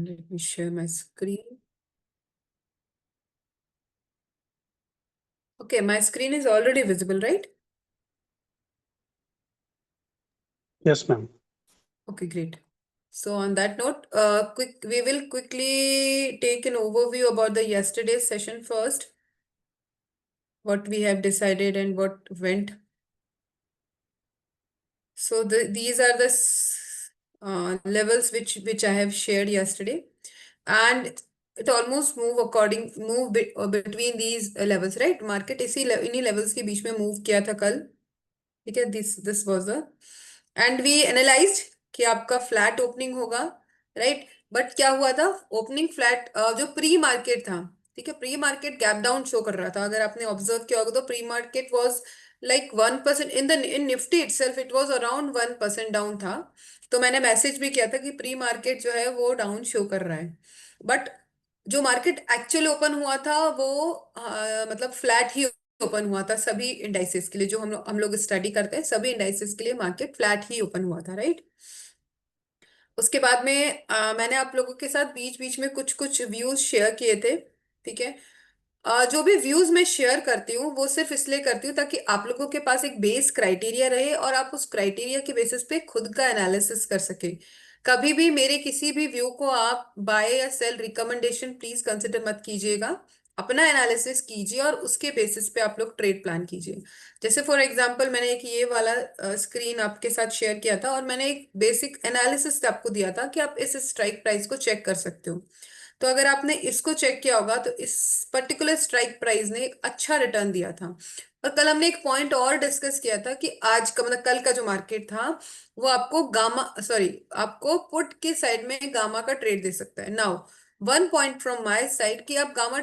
Let me share my screen. Okay, my screen is already visible, right? Yes, ma'am. Okay, great. So on that note, we will quickly take an overview about the yesterday's session first, what we have decided and what went. So these are the levels which I have shared yesterday, and it almost between these levels, right? Market इन्हीं levels के बीच में move किया था कल, ठीक है? This was the and we analyzed कि आपका फ्लैट ओपनिंग होगा, राइट? बट क्या हुआ था? ओपनिंग फ्लैट जो प्री मार्केट था, ठीक है, pre market gap down show कर रहा था। अगर आपने ऑब्जर्व किया होगा तो pre market was like 1% in Nifty itself, it was around 1% down था। तो मैंने मैसेज भी किया था कि प्री मार्केट जो है वो डाउन शो कर रहा है, बट जो मार्केट एक्चुअली ओपन हुआ था वो मतलब फ्लैट ही ओपन हुआ था सभी इंडाइसेस के लिए। जो हम लोग स्टडी करते हैं, सभी इंडाइसेस के लिए मार्केट फ्लैट ही ओपन हुआ था, राइट? उसके बाद में मैंने आप लोगों के साथ बीच बीच में कुछ कुछ व्यूज शेयर किए थे, ठीक है? जो भी व्यूज मैं शेयर करती हूँ वो सिर्फ इसलिए करती हूँ ताकि आप लोगों के पास एक बेस क्राइटेरिया रहे और आप उस क्राइटेरिया के बेसिस पे खुद का एनालिसिस कर सके। कभी भी मेरे किसी भी व्यू को आप बाय या सेल रिकमेंडेशन प्लीज कंसिडर मत कीजिएगा। अपना एनालिसिस कीजिए और उसके बेसिस पे आप लोग ट्रेड प्लान कीजिए। जैसे फॉर एग्जांपल मैंने एक ये वाला स्क्रीन आपके साथ शेयर किया था और मैंने एक बेसिक एनालिसिस आपको दिया था कि आप इस स्ट्राइक प्राइस को चेक कर सकते हो। तो अगर आपने इसको चेक किया होगा तो इस पर्टिकुलर स्ट्राइक प्राइस ने एक अच्छा रिटर्न दिया था। और कल हमने एक पॉइंट और डिस्कस किया था कि आज का मतलब कल का जो मार्केट था वो आपको आपको पुट के साइड में गामा का ट्रेड दे सकता है। Now one point from my side कि आप गामा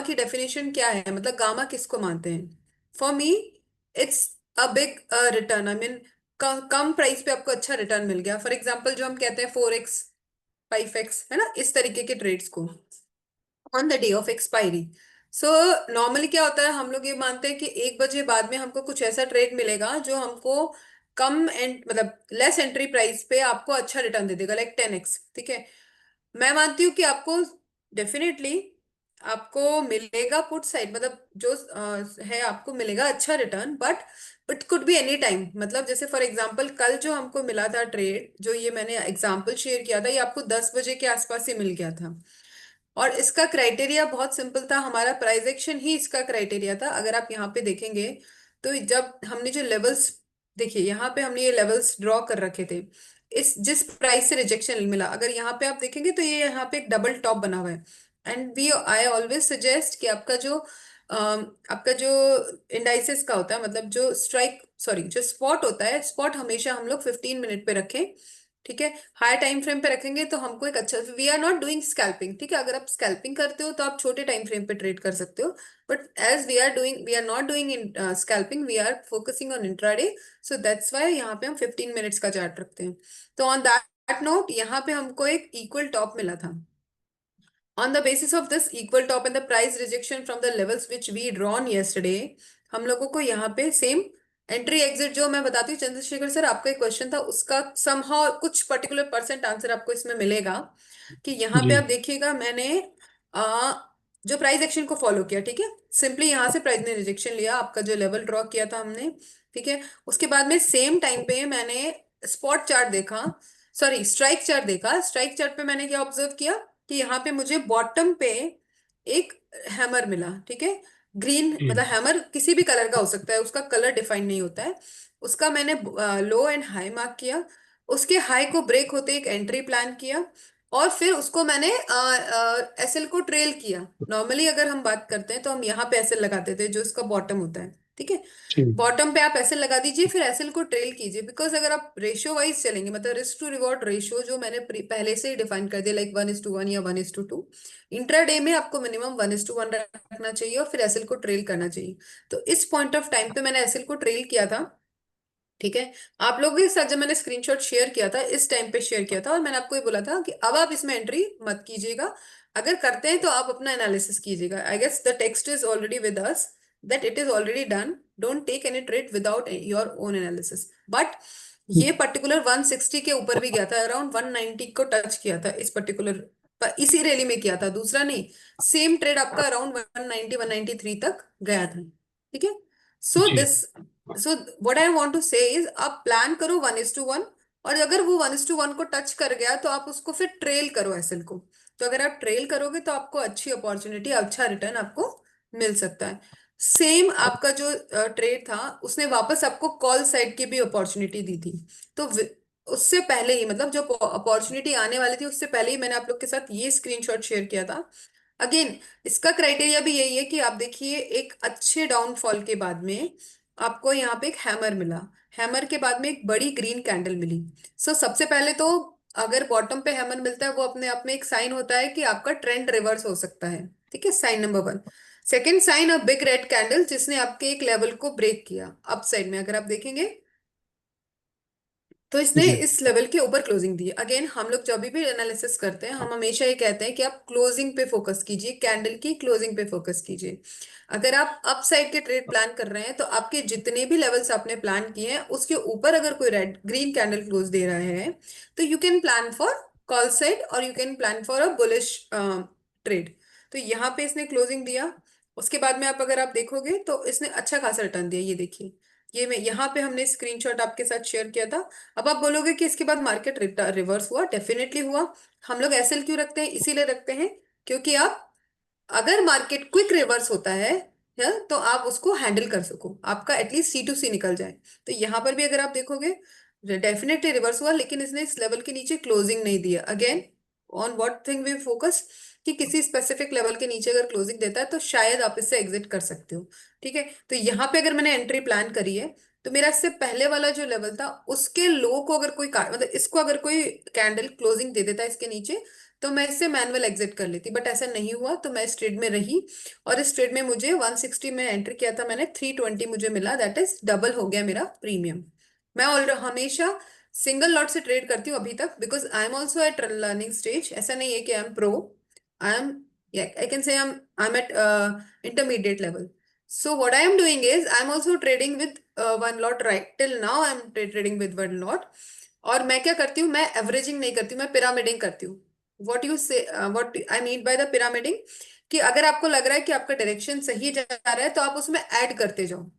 की डेफिनेशन क्या है, मतलब गामा किसको मानते हैं? For me it's a big return, I mean come price पे आपको अच्छा रिटर्न मिल गया। फॉर एग्जाम्पल जो हम कहते हैं 4x 5x, है ना, इस तरीके के ट्रेड्स को on the day of expiry. So normally क्या होता है, हम लोग ये मानते हैं कि 1 बजे बाद में हमको कुछ ऐसा ट्रेड मिलेगा जो हमको कम एंड मतलब लेस एंट्री प्राइस पे आपको अच्छा रिटर्न दे देगा, लाइक 10x, ठीक है? मैं मानती हूँ कि आपको डेफिनेटली आपको मिलेगा पुट साइड, मतलब जो है आपको मिलेगा अच्छा return, but it could be any time. मतलब जैसे फॉर एग्जांपल कल जो हमको मिला था ट्रेड, जो ये मैंने एग्जांपल शेयर किया था, ये आपको 10 बजे के आसपास ही मिल गया था। और इसका क्राइटेरिया बहुत सिंपल था, हमारा प्राइस एक्शन ही इसका क्राइटेरिया था। अगर आप यहाँ पे देखेंगे तो जब हमने जो लेवल्स, देखिए यहाँ पे हमने ये लेवल्स ड्रॉ कर रखे थे, इस जिस प्राइस से रिजेक्शन मिला, अगर यहाँ पे आप देखेंगे तो ये यहाँ पे एक डबल टॉप बना हुआ है। And we I always suggest कि आपका जो इंडाइसेस का होता है, मतलब जो जो स्पॉट होता है, स्पॉट हमेशा हम लोग 15 मिनट पे रखें, ठीक है? हाई टाइम फ्रेम पे रखेंगे तो हमको एक अच्छा, we are not doing scalping, ठीक है? अगर आप स्कैल्पिंग करते हो तो आप छोटे टाइम फ्रेम पे ट्रेड कर सकते हो, but as we are not doing in scalping, we are focusing on intraday. So that's why यहाँ पे हम 15 मिनट्स का चार्ट रखते हैं। तो ऑन दैट नोट यहाँ पे हमको एक इक्वल टॉप मिला था। On the basis of this equal top and the price rejection from the levels which we drawn yesterday, हम लोगों को यहाँ पे सेम एंट्री एग्जिट, जो मैं बताती हूँ चंद्रशेखर सर, आपका एक क्वेश्चन था उसका समहाउ कुछ पर्टिकुलर परसेंट आंसर आपको इसमें मिलेगा। कि यहाँ पे जी आप देखिएगा मैंने आ, जो प्राइस एक्शन को फॉलो किया, ठीक है? सिंपली यहाँ से प्राइस ने रिजेक्शन लिया, आपका जो लेवल ड्रॉ किया था हमने, ठीक है? उसके बाद में सेम टाइम पे मैंने स्पॉट चार्ट देखा, सॉरी स्ट्राइक चार्ट देखा। स्ट्राइक चार्ट पे मैंने क्या ऑब्जर्व किया कि यहाँ पे मुझे बॉटम पे एक हैमर मिला, ठीक है? ग्रीन, जी मतलब हैमर किसी भी कलर का हो सकता है, उसका कलर डिफाइन नहीं होता है। उसका मैंने लो एंड हाई मार्क किया, उसके हाई को ब्रेक होते एक एंट्री प्लान किया, और फिर उसको मैंने एसएल को ट्रेल किया। नॉर्मली अगर हम बात करते हैं तो हम यहाँ पे एसएल लगाते थे जो इसका बॉटम होता है, ठीक है? जी बॉटम पे आप एसएल लगा दीजिए, फिर एसएल को ट्रेल कीजिए, बिकॉज अगर आप रेशियो वाइज चलेंगे, मतलब रिस्क टू रिवॉर्ड रेशियो जो मैंने पहले से ही डिफाइन कर दिया, लाइक 1:1 या 1:2, इंट्राडे में आपको मिनिमम 1:1 रखना चाहिए और फिर एसएल को ट्रेल करना चाहिए। तो इस पॉइंट ऑफ टाइम पे मैंने एसएल को ट्रेल किया था, ठीक है? आप लोगों के साथ जब मैंने स्क्रीनशॉट शेयर किया था, इस टाइम पे शेयर किया था, और मैंने आपको ये बोला था कि अब आप इसमें एंट्री मत कीजिएगा, अगर करते हैं तो आप अपना एनालिसिस कीजिएगा। I guess the text is already with us, that it is already done, don't take any trade without your own analysis. But ये पर्टिकुलर 160 के ऊपर भी गया था, अराउंड 190 को टच किया था इस पर्टिकुलर, इसी रैली में किया था, दूसरा नहीं। सेम ट्रेड आपका अराउंड 190 193 तक गया था। ठीक है। सो जी this, so what I want to say is, आप प्लान करो 1:1, और अगर वो 1:1 को टच कर गया तो आप उसको फिर ट्रेल करो एसएल को। तो अगर आप ट्रेल करोगे तो आपको अच्छी अपॉर्चुनिटी, अच्छा रिटर्न आपको मिल सकता है। सेम आपका जो ट्रेड था, उसने वापस आपको कॉल साइड की भी अपॉर्चुनिटी दी थी। तो उससे पहले ही, मतलब जो अपॉर्चुनिटी आने वाली थी उससे पहले ही मैंने आप लोग के साथ ये स्क्रीनशॉट शेयर किया था। अगेन, इसका क्राइटेरिया भी यही है कि आप देखिए, एक अच्छे डाउनफॉल के बाद में आपको यहाँ पे एक हैमर मिला, हैमर के बाद में एक बड़ी ग्रीन कैंडल मिली। सो सबसे पहले तो, अगर बॉटम पे हैमर मिलता है वो अपने आप में एक साइन होता है कि आपका ट्रेंड रिवर्स हो सकता है। ठीक है, sign number 1। Second sign, a big red candle जिसने आपके एक लेवल को ब्रेक किया अप साइड में, अगर आप देखेंगे तो इसने जी इस लेवल के ऊपर क्लोजिंग दी। अगेन, हम लोग जब भी एनालिसिस करते हैं हम हमेशा ये कहते हैं कि आप क्लोजिंग पे फोकस कीजिए, कैंडल की क्लोजिंग पे फोकस कीजिए। अगर आप अप साइड के ट्रेड प्लान कर रहे हैं तो आपके जितने भी लेवल्स आपने प्लान किए हैं उसके ऊपर अगर कोई रेड ग्रीन कैंडल क्लोज दे रहा है तो you can plan for call side, और you can plan for a bullish trade. तो यहाँ पे इसने क्लोजिंग दिया। उसके बाद में आप, अगर आप देखोगे तो इसने अच्छा खासा रिटर्न दिया, ये देखिए। ये मैं यहाँ पे, हमने स्क्रीनशॉट आपके साथ शेयर किया था। अब आप बोलोगे कि इसके बाद मार्केट रिवर्स हुआ, डेफिनेटली हुआ। हम लोग एसएल क्यों रखते हैं? इसीलिए रखते हैं क्योंकि आप, अगर मार्केट क्विक रिवर्स होता है तो आप उसको हैंडल कर सको, आपका एटलीस्ट सी टू सी निकल जाए। तो यहाँ पर भी अगर आप देखोगे, डेफिनेटली रिवर्स हुआ, लेकिन इसने इस लेवल के नीचे क्लोजिंग नहीं दिया। Again, on what thing we focus, कि किसी स्पेसिफिक लेवल के नीचे अगर क्लोजिंग देता है तो शायद आप इससे एग्जिट कर सकते हो। ठीक है। तो यहाँ पे अगर मैंने एंट्री प्लान करी है तो मेरा इससे पहले वाला जो लेवल था उसके लो को अगर कोई मतलब इसको अगर कोई कैंडल क्लोजिंग दे देता है इसके नीचे, तो मैं इससे मैनुअल एग्जिट कर लेती, बट ऐसा नहीं हुआ तो मैं इस ट्रेड में रही। और इस ट्रेड में मुझे 160 में एंटर किया था मैंने, 320 मुझे मिला, दैट इज डबल हो गया मेरा प्रीमियम। मैं ऑलरेडी हमेशा सिंगल लॉट से ट्रेड करती हूँ अभी तक, because I am also at learning stage. ऐसा नहीं है कि I am pro, I am, I can say I am at intermediate level. So what I am doing is I am also trading with one lot, right till now I am trading with one lot। और मैं क्या करती हूँ, मैं averaging नहीं करती हूँ, मैं पिरामिडिंग करती हूँ। व्हाट यू से, what I mean by the pyramiding, कि अगर आपको लग रहा है कि आपका डायरेक्शन सही जा रहा है तो आप उसमें ऐड करते जाओ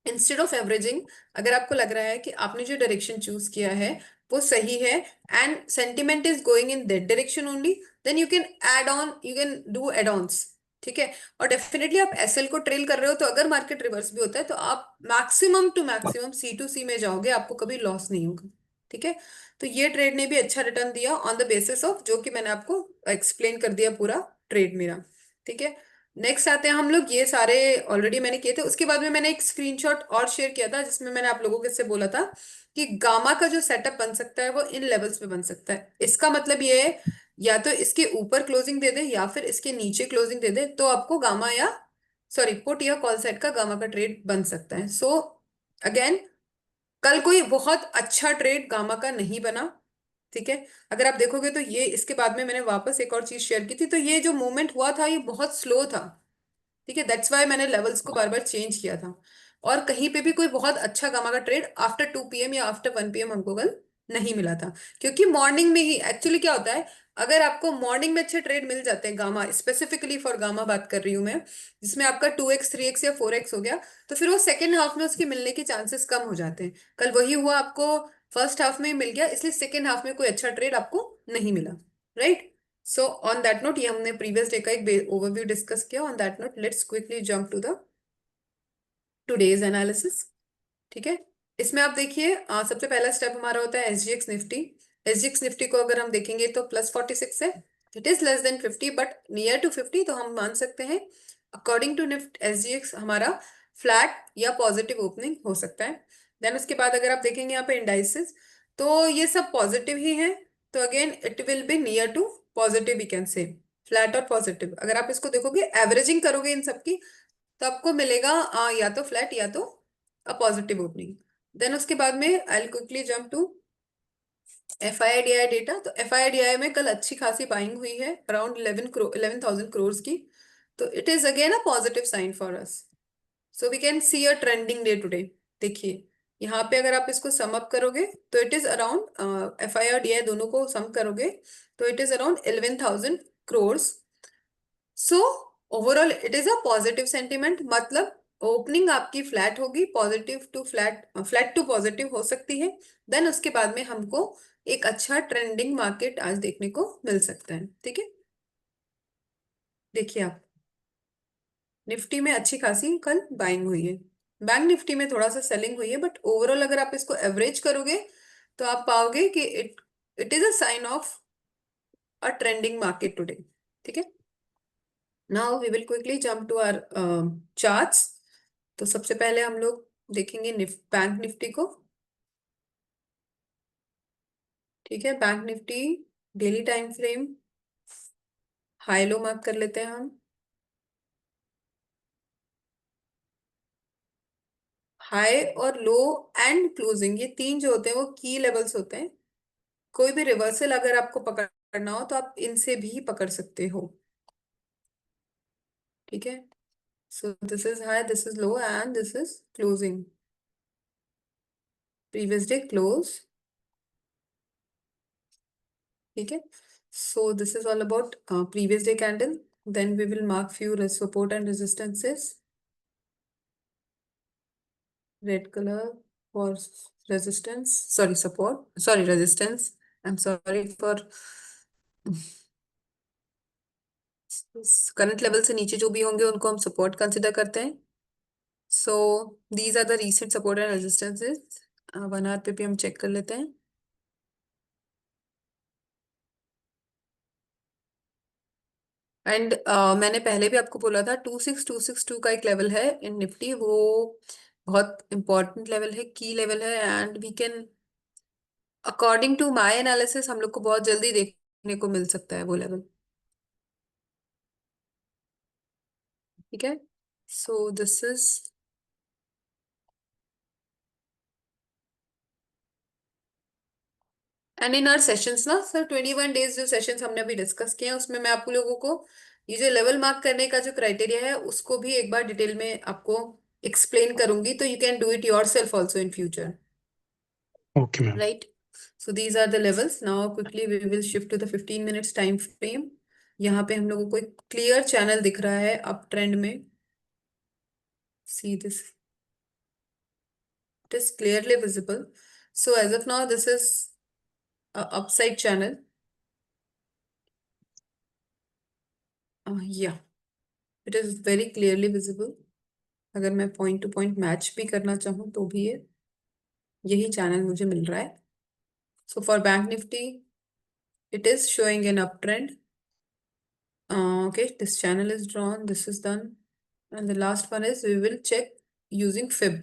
इंस्टेड ऑफ एवरेजिंग। अगर आपको लग रहा है कि आपने जो डायरेक्शन चूज किया है वो सही है and sentiment is going in that direction only, then you can add on, you can do add ons. ठीक है। और डेफिनेटली आप एसएल को ट्रेल कर रहे हो तो अगर मार्केट रिवर्स भी होता है तो आप maximum to maximum C to C में जाओगे, आपको कभी लॉस नहीं होगा। ठीक है। तो ये ट्रेड ने भी अच्छा रिटर्न दिया ऑन द बेसिस ऑफ जो कि मैंने आपको एक्सप्लेन कर दिया पूरा ट्रेड मेरा। ठीक है। नेक्स्ट आते हैं हम लोग, ये सारे ऑलरेडी मैंने किए थे। उसके बाद में मैंने एक स्क्रीनशॉट और शेयर किया था जिसमें मैंने आप लोगों के से बोला था कि गामा का जो सेटअप बन सकता है वो इन लेवल्स पे बन सकता है। इसका मतलब ये है, या तो इसके ऊपर क्लोजिंग दे दे या फिर इसके नीचे क्लोजिंग दे दे, तो आपको गामा या, सॉरी, पुट या कॉल साइड का गामा का ट्रेड बन सकता है। सो अगेन, कल कोई बहुत अच्छा ट्रेड गामा का नहीं बना। ठीक है। अगर आप देखोगे तो ये, इसके बाद में मैंने वापस एक और चीज शेयर की थी, तो ये जो मूवमेंट हुआ था ये बहुत स्लो था। ठीक है, दैट्स वाई मैंने लेवल्स को बार बार चेंज किया था। और कहीं पे भी कोई बहुत अच्छा गामा का ट्रेड आफ्टर 2 PM या आफ्टर 1 PM हमको कल नहीं मिला था। क्योंकि मॉर्निंग में ही एक्चुअली क्या होता है, अगर आपको मॉर्निंग में अच्छे ट्रेड मिल जाते हैं, गामा स्पेसिफिकली फॉर गामा बात कर रही हूँ मैं, जिसमें आपका 2x 3x या 4x हो गया, तो फिर वो सेकेंड हाफ में उसके मिलने के चांसेस कम हो जाते हैं। कल वही हुआ, आपको फर्स्ट हाफ में ही मिल गया, इसलिए सेकेंड हाफ में कोई अच्छा ट्रेड आपको नहीं मिला। Right. So on that note, ये हमने प्रीवियस डे का एक ओवरव्यू डिस्कस किया। On that note let's quickly jump to the today's analysis. ठीक है। इसमें आप देखिए, सबसे पहला स्टेप हमारा होता है एसजीएक्स निफ्टी। एसजीएक्स निफ्टी को अगर हम देखेंगे तो +46 है। It is less than 50 but near to 50, तो हम मान सकते हैं अकॉर्डिंग टू निफ्ट एसजीएक्स हमारा फ्लैट या पॉजिटिव ओपनिंग हो सकता है। देन उसके बाद अगर आप देखेंगे यहाँ पे इंडाइसेस, तो ये सब पॉजिटिव ही है। तो again it will be near to positive, we can say flat और पॉजिटिव। अगर आप इसको देखोगे, एवरेजिंग करोगे इन सबकी, तो आपको मिलेगा या तो फ्लैट या तो अ पॉजिटिव ओपनिंग। देन उसके बाद में I will quickly jump to FII DII data. तो एफआईआईडीआई में कल अच्छी खासी बाइंग हुई है, अराउंड 11,000 करोड़ की। तो it is again a positive sign for us. So we can see a trending day today. देखिए, यहाँ पे अगर आप इसको सम अप करोगे तो it is around F I और डी आई दोनों को सम करोगे तो it is around 11,000 crores. So overall it is a positive sentiment, मतलब ओपनिंग आपकी फ्लैट होगी, positive to flat, flat to positive हो सकती है। देन उसके बाद में हमको एक अच्छा ट्रेंडिंग मार्केट आज देखने को मिल सकता है। ठीक है, देखिए आप निफ्टी में अच्छी खासी कल बाइंग हुई है, बैंक निफ्टी में थोड़ा सा सेलिंग हुई है, बट ओवरऑल अगर आप इसको एवरेज करोगे तो आप पाओगे कि it it is a sign of a trending market today. ठीक है, now we will quickly jump to our charts. तो सबसे पहले हम लोग देखेंगे बैंक निफ्टी को। ठीक है, bank Nifty daily time frame high low mark कर लेते हैं हम। हाई और लो एंड क्लोजिंग, ये तीन जो होते हैं वो की लेवल्स होते हैं। कोई भी रिवर्सल अगर आपको पकड़ना हो तो आप इनसे भी पकड़ सकते हो। ठीक है, so this is high, this is low and this is closing, previous day close. ठीक है, so this is all about previous day candle. Then we will mark few support and resistances. Red color for resistance, sorry, support, sorry, resistance. I'm sorry for current level से नीचे जो भी होंगे उनको हम support consider करते हैं। So these are the recent support and resistances. 1 hour पे भी हम चेक कर लेते हैं। एंड मैंने पहले भी आपको बोला था 26262 का एक लेवल है इन निफ्टी, वो बहुत इंपॉर्टेंट लेवल है, की लेवल है, and we can according to my analysis हम लोग को बहुत जल्दी देखने को मिल सकता है वो लेवल। ठीक है, so this is and in our sessions ना सर, 21 डेज जो सेशंस हमने अभी डिस्कस किए हैं उसमें मैं आप लोगों को ये जो लेवल मार्क करने का जो क्राइटेरिया है उसको भी एक बार डिटेल में आपको एक्सप्लेन करूंगी, तो you can do it yourself also in future. Okay, ma'am. Right, so these are the levels. Now quickly we will shift to the 15 minutes time frame. यहाँ पे हम लोगों को एक क्लियर चैनल दिख रहा है अप ट्रेंड में। See this, it is clearly visible. So as of now, this is a upside channel. Yeah, it is very clearly visible. अगर मैं पॉइंट टू पॉइंट मैच भी करना चाहूँ तो भी ये यही चैनल मुझे मिल रहा है। So for bank Nifty it is showing an uptrend. Okay, this channel is drawn, this is done, and the last one is we will check using fib.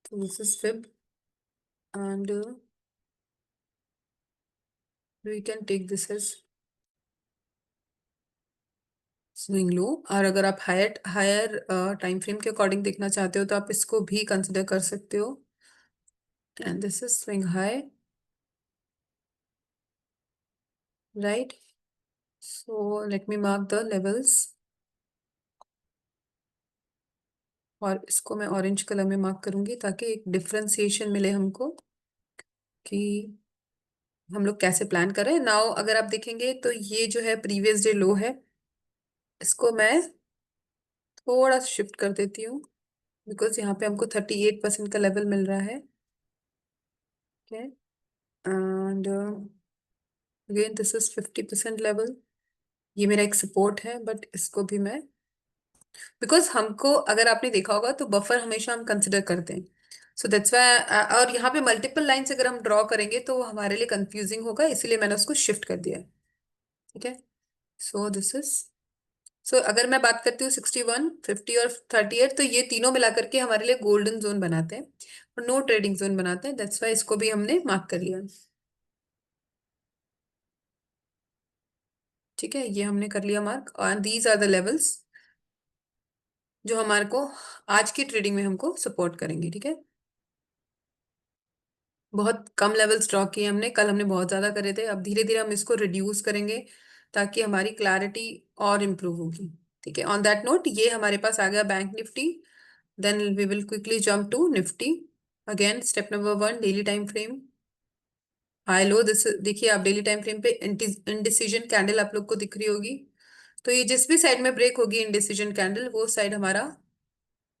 So this is fib, and we can take this as swing low. और अगर आप higher higher time frame के according देखना चाहते हो तो आप इसको भी कंसिडर कर सकते हो। And this is swing high, right. So let me mark the levels, और इसको मैं ऑरेंज कलर में मार्क करूंगी ताकि एक डिफरेंशिएशन मिले हमको कि हम लोग कैसे प्लान कर रहे हैं। नाउ अगर आप देखेंगे तो ये जो है प्रीवियस डे लो है, इसको मैं थोड़ा शिफ्ट कर देती हूँ बिकॉज यहाँ पे हमको 38% का लेवल मिल रहा है। Okay, and again this is 50% level. ये मेरा एक सपोर्ट है, बट इसको भी मैं, बिकॉज हमको अगर आपने देखा होगा तो बफर हमेशा हम कंसिडर करते हैं। सो दैट्स वाई, और यहाँ पे मल्टीपल लाइन्स अगर हम ड्रॉ करेंगे तो वो हमारे लिए कंफ्यूजिंग होगा, इसीलिए मैंने उसको शिफ्ट कर दिया है। ठीक है, सो दिस इज, सो अगर मैं बात करती हूँ 61, 50 और 38, तो ये तीनों मिला करके हमारे लिए गोल्डन जोन बनाते हैं और नो ट्रेडिंग जोन बनाते हैं। दैट्स वाई इसको भी हमने मार्क कर लिया। ठीक है, ये हमने कर लिया मार्क, और दीज आर द लेवल्स जो हमारे को आज की ट्रेडिंग में हमको सपोर्ट करेंगे। ठीक है, बहुत कम लेवल्स ड्रॉ किए हमने, कल हमने बहुत ज्यादा करे थे, अब धीरे धीरे हम इसको रिड्यूस करेंगे ताकि हमारी क्लैरिटी और इम्प्रूव होगी। ठीक है, ऑन दैट नोट ये हमारे पास आ गया bank Nifty Then we will quickly jump to Nifty. Again, step number 1, daily time frame. High low, this देखिए आप डेली टाइम फ्रेम पे इनडिसीजन कैंडल आप लोग को दिख रही होगी। तो ये जिस भी साइड में ब्रेक होगी इनडिसीजन कैंडल, वो साइड हमारा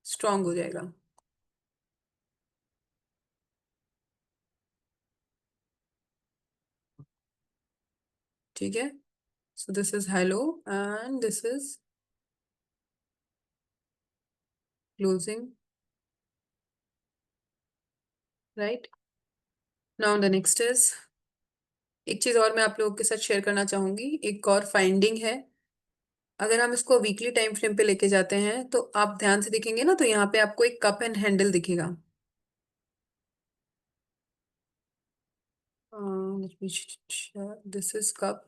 स्ट्रांग हो जाएगा। ठीक है, so this is high low and this is closing, right. Now the next is, एक चीज और मैं आप लोगों के साथ शेयर करना चाहूंगी, एक और फाइंडिंग है। अगर हम इसको वीकली टाइम फ्रेम पे लेके जाते हैं तो आप ध्यान से देखेंगे ना, तो यहाँ पे आपको एक कप एंड हैंडल दिखेगा। This is cup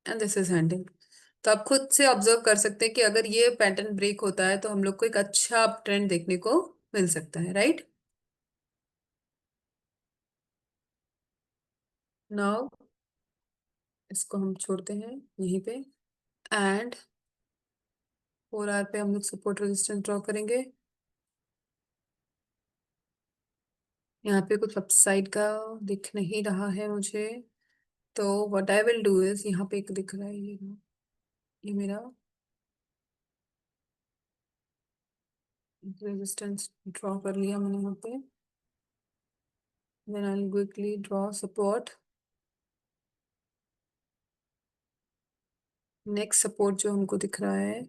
and this is handle. तो आप खुद से ऑब्जर्व कर सकते हैं कि अगर ये पैटर्न ब्रेक होता है तो हम लोग को एक अच्छा अप ट्रेंड देखने को मिल सकता है, राइट। नाउ इसको हम छोड़ते हैं यहीं पे एंड 4 आवर पे हम लोग सपोर्ट रेजिस्टेंस ड्रॉ करेंगे। यहाँ पे कुछ अपसाइड का दिख नहीं रहा है मुझे, तो what I will do is, यहाँ पे एक दिख रहा है ये मेरा रेजिस्टेंस ड्रॉ कर लिया मैंने यहाँ पे। Then I will quickly draw support. Next support जो हमको दिख रहा है,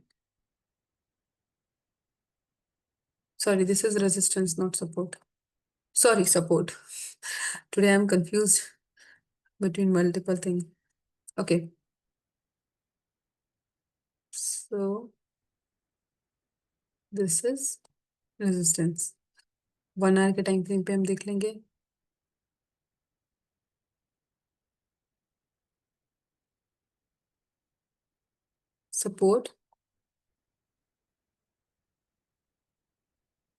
sorry this is resistance not support, sorry support. Today I am confused between multiple things. Okay, so this is resistance। 1 hour के टाइम फ्रेम पे हम देख लेंगे। Support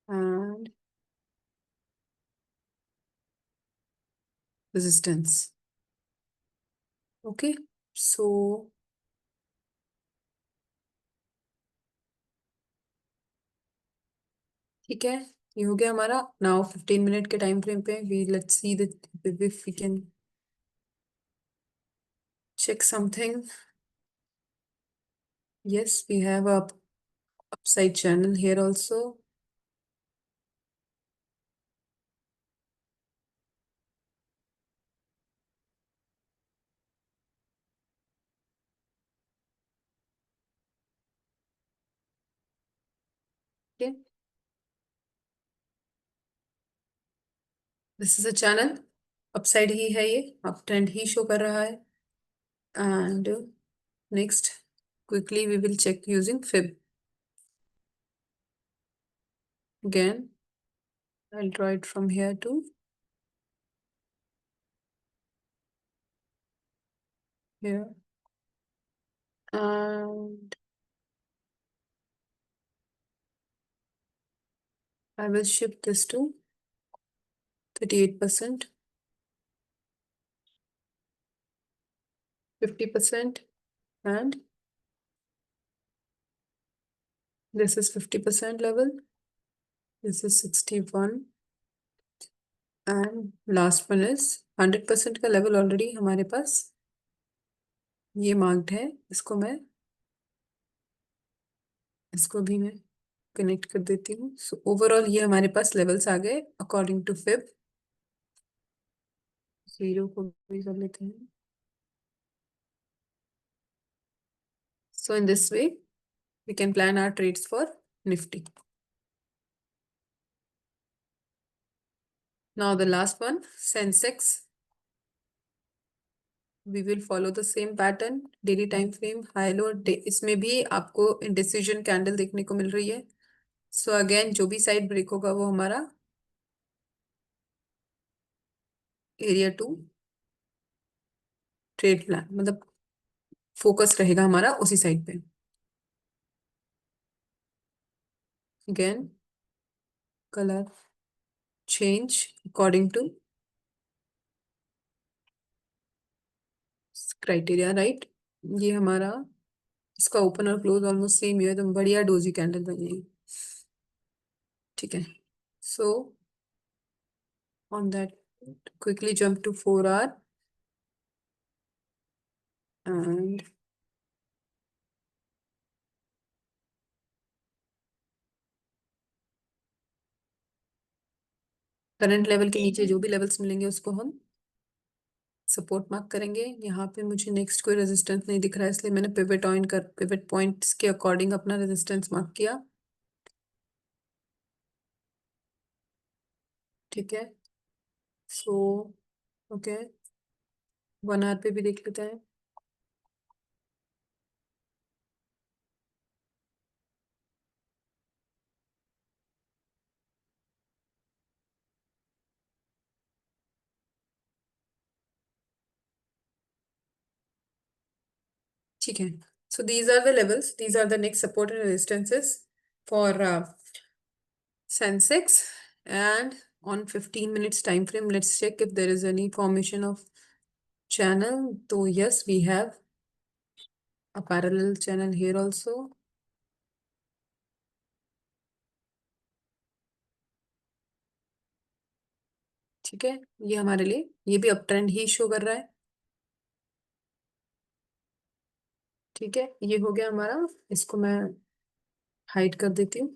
and resistance. Okay, so ठीक है, ये हो गया हमारा। नाउ 15 मिनट के टाइम फ्रेम पे we let's see that if we can check something। Yes, we have a upside channel here also। Okay, this is a channel, upside ही है, ये अप ट्रेंड ही शो कर रहा है। And next quickly we will check using fib again। I'll draw it from here to here and I will shift this to 38%, 50%, and this is 50% level, this is 61 and last one is 100% का level already हमारे पास ये marked है। इसको भी मैं connect कर देती हूँ। सो ओवरऑल ये हमारे पास लेवल्स आ गए अकॉर्डिंग टू फिब। 0 को भी कर लेते हैं। So in this way we can plan our trades for Nifty। Now the last one, Sensex। We will follow the same pattern, daily time frame high low. इसमें भी आपको indecision candle देखने को मिल रही है। सो अगेन जो भी side break होगा वो हमारा एरिया 2 ट्रेड प्लान, मतलब फोकस रहेगा हमारा उसी साइड पे। Again colour change according to criteria, right. ये हमारा, इसका ओपन और क्लोज ऑलमोस्ट सेम ही है, तो बढ़िया डोजी कैंडल बनी है। ठीक है. So on that, quickly jump to 4 hour and current level के नीचे जो भी लेवल्स मिलेंगे उसको हम सपोर्ट मार्क करेंगे. यहाँ पे मुझे नेक्स्ट कोई रेजिस्टेंस नहीं दिख रहा है, इसलिए मैंने पिवट पॉइंट्स के अकॉर्डिंग अपना रेजिस्टेंस मार्क किया. ठीक है. सो ओके, 1 आवर पे भी देख लेते हैं. ठीक है. So these are the levels. These are the next support and resistances for Sensex. And on 15 minutes time frame, let's check if there is any formation of channel. So yes, we have a parallel channel here also. ठीक है. ये हमारे लिए ये भी up trend ही show कर रहा है. ठीक है. ये हो गया हमारा. इसको मैं हाइड कर देती हूँ.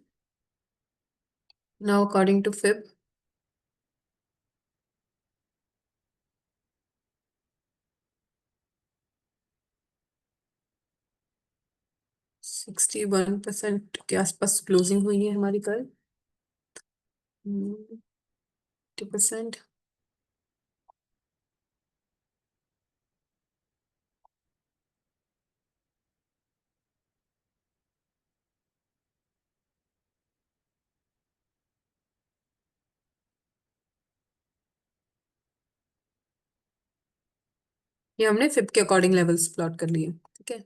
Now according to fib, sixty 61% के आसपास क्लोजिंग हुई है हमारी कल. 50%. ये हमने फिब के अकॉर्डिंग लेवल्स प्लॉट कर लिए. ठीक है.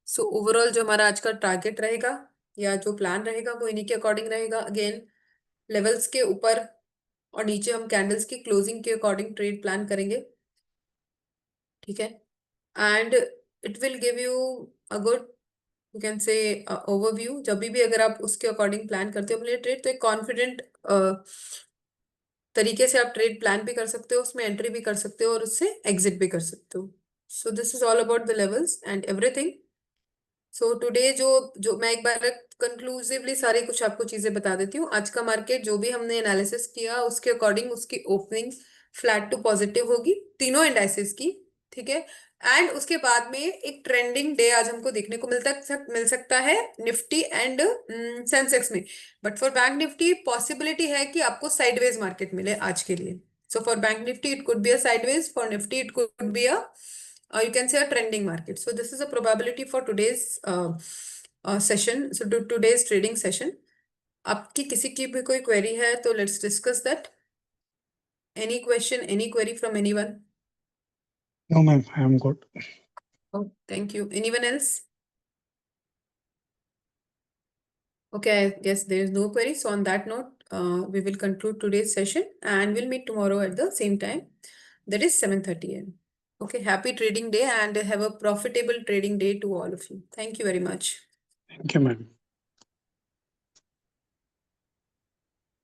सो ओवरऑल जो हमारा आज का टारगेट रहेगा या जो प्लान रहेगा वो इन्हीं के अकॉर्डिंग रहेगा. अगेन, लेवल्स के ऊपर और नीचे हम कैंडल्स की क्लोजिंग के अकॉर्डिंग ट्रेड प्लान करेंगे. ठीक है. And it will give you a good, you can say, overview. जब भी अगर आप उसके अकॉर्डिंग प्लान करते हो अपने ट्रेड, तो एक कॉन्फिडेंट तरीके से आप ट्रेड प्लान भी कर सकते हो, उसमें एंट्री भी कर सकते हो और उससे एग्जिट भी कर सकते हो. सो this is all about the levels and everything. So today जो जो मैं एक बार कंक्लूसिवली सारी कुछ आपको चीजें बता देती हूँ. आज का मार्केट जो भी हमने एनालिसिस किया उसके अकॉर्डिंग उसकी ओपनिंग फ्लैट टू पॉजिटिव होगी तीनों इंडाइसेस की. ठीक है. एंड उसके बाद में एक ट्रेंडिंग डे आज हमको देखने को मिल सकता है निफ्टी एंड सेंसेक्स में. But for bank Nifty possibility है कि आपको साइडवेज मार्केट मिले आज के लिए. So for bank nifty, it could be a sideways. For nifty, it could be a, you can say, a trending market. So this is a probability for today's session. So today's trading session. आपकी किसी की भी कोई query है तो let's discuss that. Any question, any query from anyone? No, ma'am, I am good. Oh, thank you. Anyone else? Okay, I guess there is no query. So on that note, we will conclude today's session and we'll meet tomorrow at the same time. That is 7:30 a.m. Okay, happy trading day and have a profitable trading day to all of you. Thank you very much. Thank you, ma'am.